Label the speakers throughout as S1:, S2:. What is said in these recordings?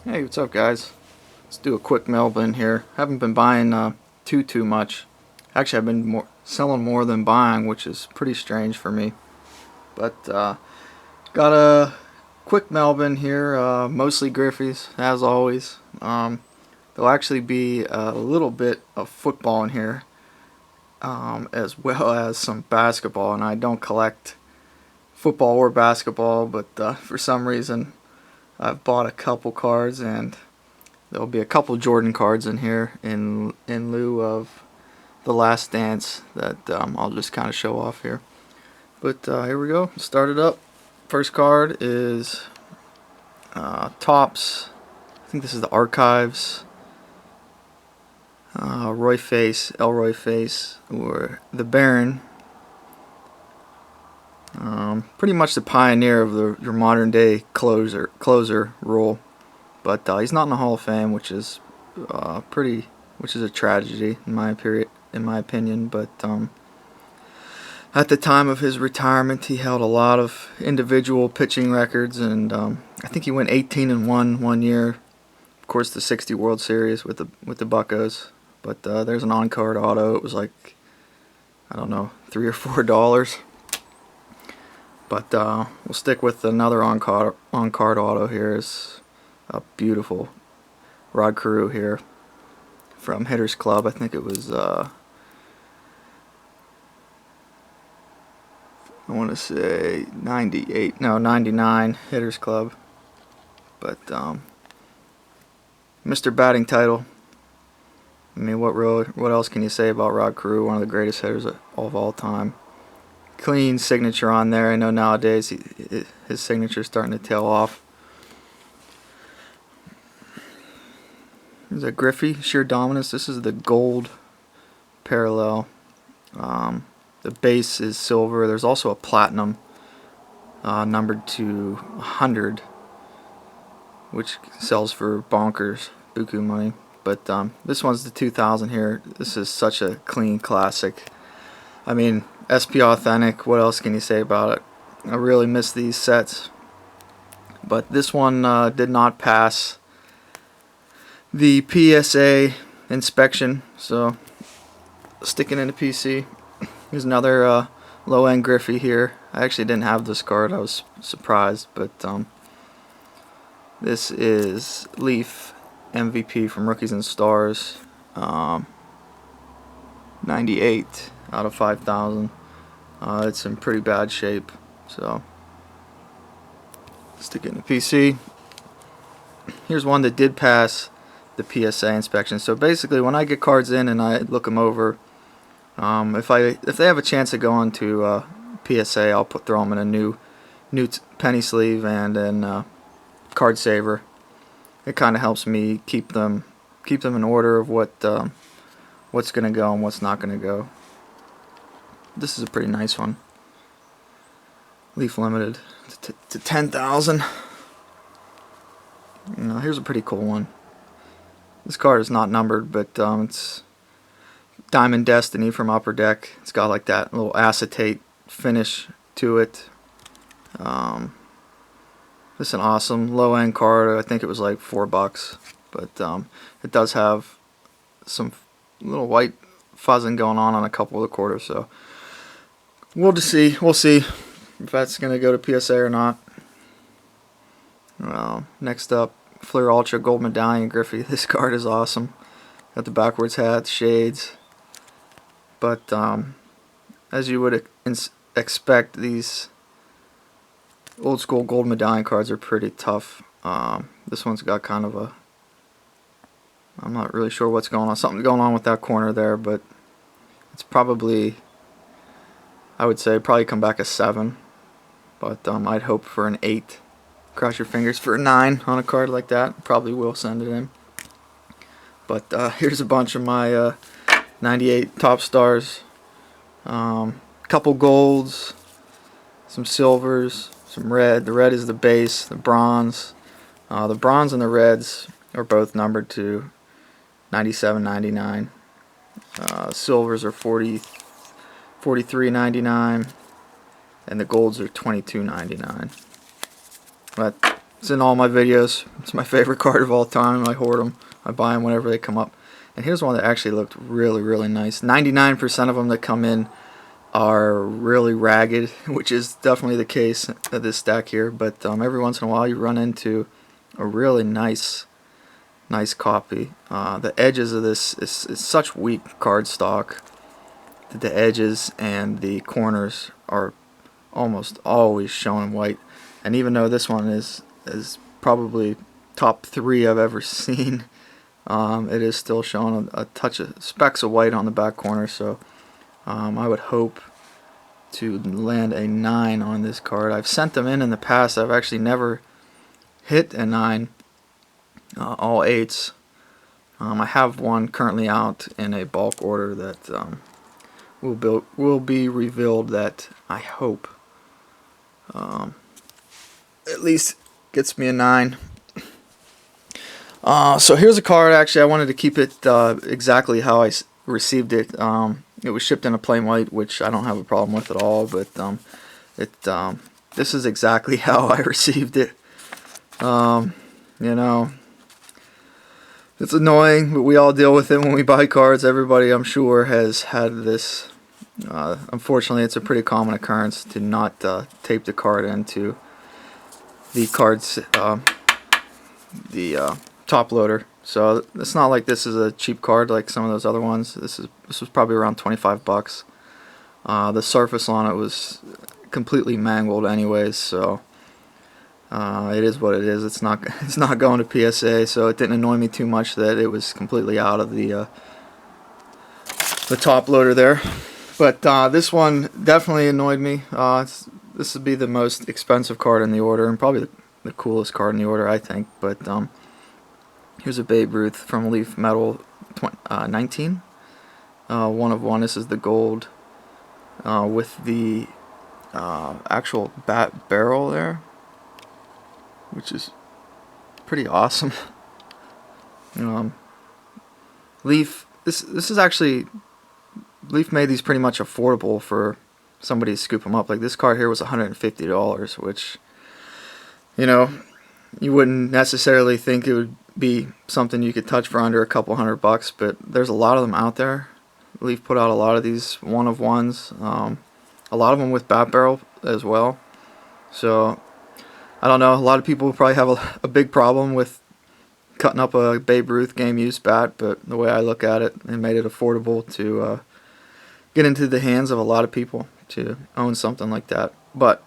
S1: Hey, what's up, guys? Let's do a quick Melvin here. Haven't been buying too much. Actually, I've been selling more than buying, which is pretty strange for me. But got a quick Melvin here, mostly Griffies, as always. There'll actually be a little bit of football in here, as well as some basketball. And I don't collect football or basketball, but for some reason, I've bought a couple cards, and there'll be a couple Jordan cards in here in lieu of the Last Dance that I'll just kind of show off here. But here we go. Start it up. First card is Topps. I think this is the Archives. Elroy Face, or the Baron. Pretty much the pioneer of your modern day closer rule. But he's not in the Hall of Fame, which is which is a tragedy in my opinion. But at the time of his retirement, he held a lot of individual pitching records, and I think he went 18-1 one year. Of course, the '60 World Series with the Buccos. But there's an on-card auto. It was like, I don't know, $3 or $4. But we'll stick with another on-card auto here. Is a beautiful Rod Carew here from Hitters Club. I think it was I want to say 99 Hitters Club. But Mr. Batting Title. I mean, what else can you say about Rod Carew? One of the greatest hitters of all time. Clean signature on there. I know nowadays his signature is starting to tail off. There's a Griffey, Sheer Dominance. This is the gold parallel. The base is silver. There's also a platinum numbered to 100, which sells for bonkers, buku money. But this one's the 2000 here. This is such a clean classic. I mean, SP Authentic, what else can you say about it? I really miss these sets. But this one did not pass the PSA inspection, so sticking in the PC. Here's another low-end Griffey here. I actually didn't have this card. I was surprised, but this is Leaf MVP from Rookies and Stars. 98 out of 5,000. It's in pretty bad shape, so stick it in the PC. Here's one that did pass the PSA inspection. So basically, when I get cards in and I look them over, if they have a chance of going to PSA, I'll throw them in a new penny sleeve and then card saver. It kind of helps me keep them in order of what's going to go and what's not going to go. This is a pretty nice one. Leaf Limited to 10,000. Here's a pretty cool one. This card is not numbered, but it's Diamond Destiny from Upper Deck. It's got like that little acetate finish to it. This is an awesome low-end card. I think it was like $4, but it does have some little white fuzzing going on a couple of the quarters. So we'll see if that's gonna go to PSA or not. Next up, Fleer Ultra Gold Medallion Griffey. This card is awesome. Got the backwards hat, shades. But as you would expect, these old school gold medallion cards are pretty tough. This one's got kind of a, I'm not really sure what's going on. Something's going on with that corner there, but it's probably, I would say, probably come back a 7. But I'd hope for an 8. Cross your fingers for a 9 on a card like that. Probably will send it in. But here's a bunch of my 98 Top Stars. Couple golds, some silvers, some red. The red is the base, the bronze. The bronze and the reds are both numbered to 97, 99. Silvers are 43.99, and the golds are 22.99. But It's in all my videos. It's my favorite card of all time. I hoard them. I buy them whenever they come up. And here's one that actually looked really, really nice. 99% of them that come in are really ragged, which is definitely the case of this stack here. But every once in a while you run into a really nice copy. The edges of this is such weak cardstock that the edges and the corners are almost always showing white. And even though this one is probably top 3 I've ever seen, it is still showing a touch of specks of white on the back corner. So I would hope to land a 9 on this card. I've sent them in the past. I've actually never hit a 9, all 8s. I have one currently out in a bulk order that will be revealed, that I hope at least gets me a 9. So here's a card. Actually, I wanted to keep it exactly how I received it. It was shipped in a plain white, which I don't have a problem with at all. But this is exactly how I received it. You know, it's annoying, but we all deal with it when we buy cards. Everybody, I'm sure, has had this. Unfortunately, it's a pretty common occurrence to not tape the card into the card's top loader. So it's not like this is a cheap card like some of those other ones. This was probably around 25 bucks. The surface on it was completely mangled anyways, so it is what it is. It's not going to PSA, so it didn't annoy me too much that it was completely out of the top loader there. But this one definitely annoyed me. This would be the most expensive card in the order, and probably the coolest card in the order, I think. But here's a Babe Ruth from Leaf Metal 19. 1 of 1. This is the gold with the actual bat barrel there, which is pretty awesome. Leaf, this is actually, Leaf made these pretty much affordable for somebody to scoop them up. Like this card here was $150, which, you know, you wouldn't necessarily think it would be something you could touch for under a couple $100, but there's a lot of them out there. Leaf put out a lot of these 1 of 1s, a lot of them with bat barrel as well. So I don't know, a lot of people probably have a big problem with cutting up a Babe Ruth game used bat, but the way I look at it, it made it affordable to get into the hands of a lot of people to own something like that. But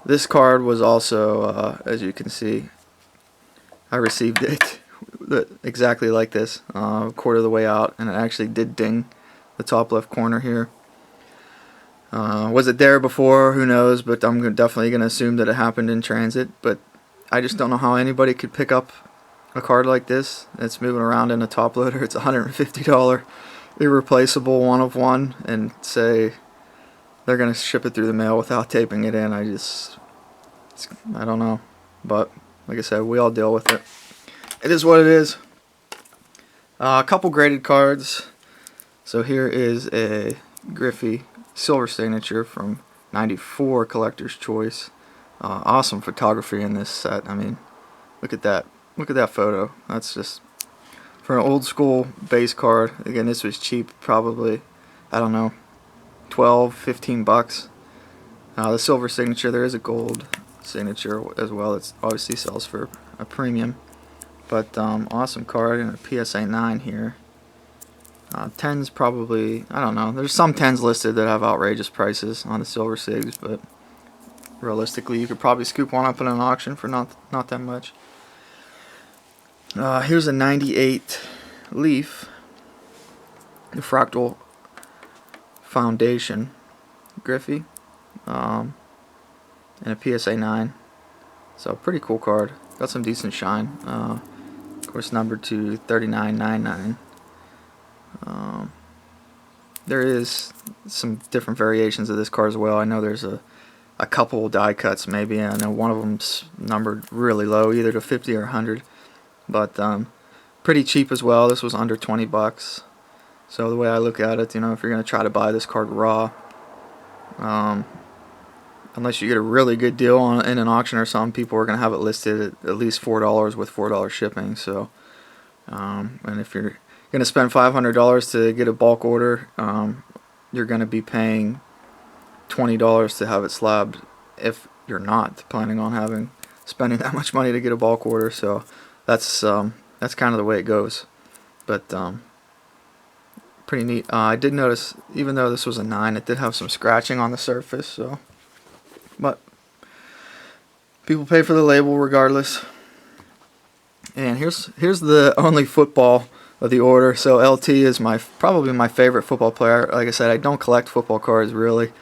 S1: this card was also, as you can see, I received it exactly like this, a quarter of the way out, and it actually did ding the top left corner here. Was it there before? Who knows, but I'm definitely going to assume that it happened in transit. But I just don't know how anybody could pick up a card like this that's moving around in a top loader. It's $150 irreplaceable 1 of 1, and say they're going to ship it through the mail without taping it in. I don't know. But like I said, we all deal with it. It is what it is. A couple graded cards. So here is a Griffey Silver Signature from '94 Collector's Choice. Awesome photography in this set. I mean, look at that. Look at that photo. That's just, for an old school base card. Again, this was cheap, probably, I don't know, 12, 15 bucks. The Silver Signature, there is a gold signature as well. It obviously sells for a premium. But awesome card, and a PSA 9 here. 10s probably, I don't know. There's some 10s listed that have outrageous prices on the Silver Sigs, but realistically you could probably scoop one up in an auction for not that much. Here's a 98 Leaf, the Fractal Foundation Griffey, and a PSA 9. So pretty cool card. Got some decent shine. Of course, numbered to 39.99. There is some different variations of this card as well. I know there's a couple die cuts maybe. I know one of them's numbered really low, either to 50 or 100. But pretty cheap as well. This was under 20 bucks. So the way I look at it, you know, if you're going to try to buy this card raw, unless you get a really good deal on in an auction or something, people are going to have it listed at least $4 with $4 shipping. So, and if you're going to spend $500 to get a bulk order, you're going to be paying $20 to have it slabbed if you're not planning on spending that much money to get a bulk order. So that's kind of the way it goes. But pretty neat. I did notice, even though this was a 9, it did have some scratching on the surface. So, but people pay for the label regardless. And here's the only football of the order. So LT is probably my favorite football player. Like I said, I don't collect football cards really.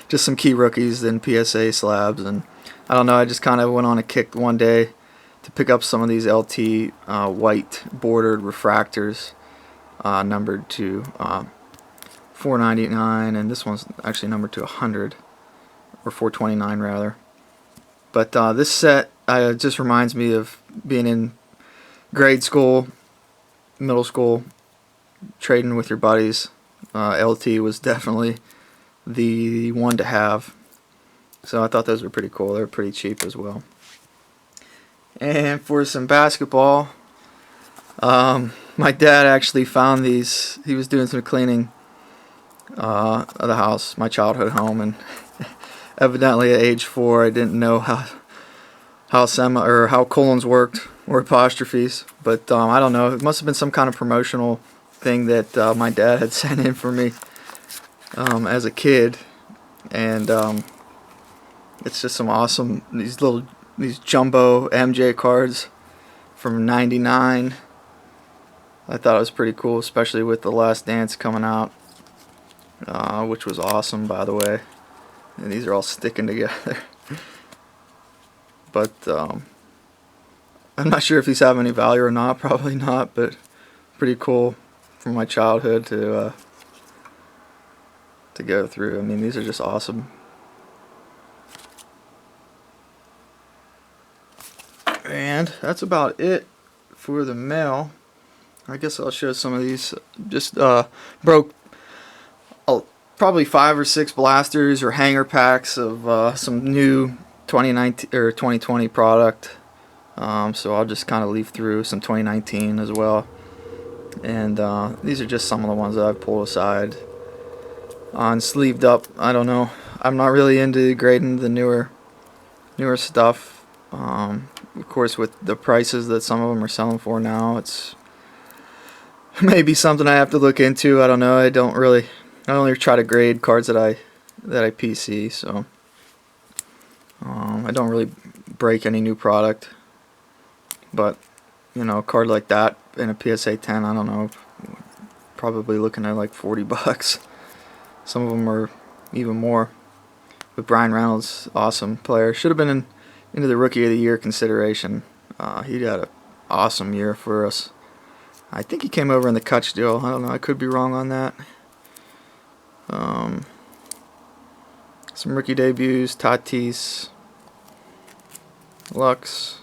S1: Just some key rookies and PSA slabs, and I don't know, I just kind of went on a kick one day to pick up some of these LT white bordered refractors, numbered to 499, and this one's actually numbered to 100, or 429 rather. But this set just reminds me of being in grade school, middle school, trading with your buddies. LT was definitely the one to have. So I thought those were pretty cool. They're pretty cheap as well. And for some basketball, my dad actually found these. He was doing some cleaning of the house, my childhood home, and evidently at age 4 I didn't know how colons worked, or apostrophes, but I don't know, it must have been some kind of promotional thing that my dad had sent in for me as a kid. And it's just some awesome, these jumbo MJ cards from '99. I thought it was pretty cool, especially with The Last Dance coming out, which was awesome, by the way. And these are all sticking together. But I'm not sure if these have any value or not. Probably not, but pretty cool from my childhood to go through. I mean, these are just awesome. And that's about it for the mail. I guess I'll show some of these. Just broke probably 5 or 6 blasters or hanger packs of some new 2019 or 2020 product. So I'll just kind of leaf through some 2019 as well. And these are just some of the ones that I've pulled aside on sleeved up. I don't know. I'm not really into grading the newer stuff. Of course, with the prices that some of them are selling for now, it's maybe something I have to look into. I don't know. I only try to grade cards that I PC, so I don't really break any new product. But you know, a card like that in a PSA 10, I don't know, probably looking at like $40. Some of them are even more. But Brian Reynolds, awesome player. Should have been into the Rookie of the Year consideration. He had an awesome year for us. I think he came over in the Kutch deal. I don't know. I could be wrong on that. Some rookie debuts: Tatis, Lux,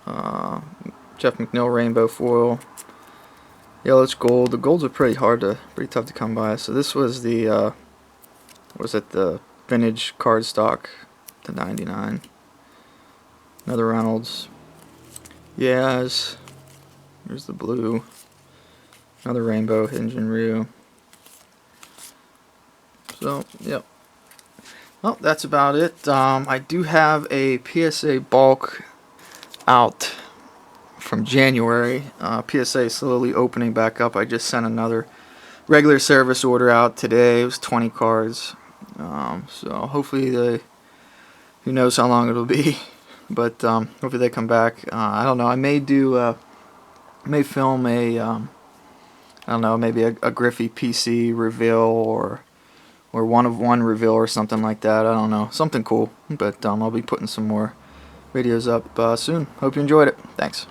S1: Jeff McNeil Rainbow Foil, Yelich Gold. The golds are pretty tough to come by. So this was the the vintage cardstock, the 99. Another Reynolds. Yaz. Here's the blue. Another rainbow Hyun-Jin Ryu. So, yep. Well, that's about it. I do have a PSA bulk out from January. PSA is slowly opening back up. I just sent another regular service order out today. It was 20 cards. So hopefully who knows how long it'll be. But hopefully they come back. I don't know. I may film a I don't know, maybe a Griffey PC reveal or one of one reveal or something like that. I don't know, something cool. But I'll be putting some more videos up soon. Hope you enjoyed it. Thanks.